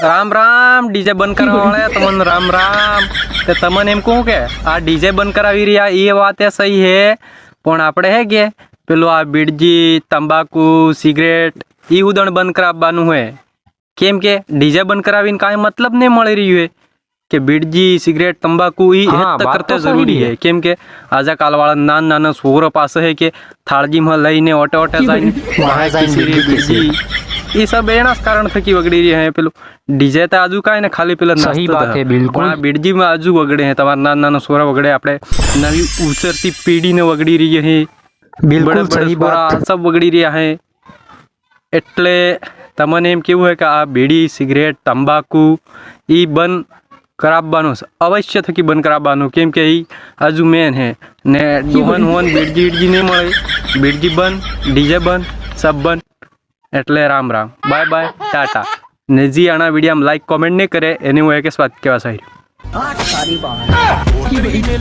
Ram Ram DJ बंद करवा वाले तमन राम राम ते तमन एम कहूँ के आ डीजे बंद करावी रहा ये बात सही है पण आपणे है के पेलो आ बीड़जी तंबाकू सिगरेट ई उदण बंद कराववानुं है केम के डीजे बंद करावीने कांई मतलब नहीं मळी रह्युं है कि बीड़जी सिगरेट तंबाकू ई हेत करते जरूरी है केम के आजा कालवाळा नाना नाना छोरो पासे है के थाळजी में लईने ओटे ओटे जाईने बीड़जी ये सब एना कारण थकी वगड़ी रही है पेलो डीजे तो आजू का खाली पेला सही बात है बिल्कुल बीड़जी में आजू वगड़े हैं तमारा नाना नाना छोरा वगड़े आपणे नवी उछरती पीढ़ी ने वगड़ी रही है बिल्कुल सही बात सब वगड़ी रहा है एटले तमने एम केवुं है कि आ बीड़ी सिगरेट तंबाकू ई बंद कराववानुं अवश्य थकी बंद कराववानुं केम के ई आजू मेन है ने डोहन होन बीड़जी बीड़जी नहीं मळे बीड़जी बंद डीजे बंद सब बंद एटले राम राम बाय बाय टाटा ने जी आना वीडियो में लाइक कमेंट नहीं करे एनी हुए के स्वाद केवा सही सारी बात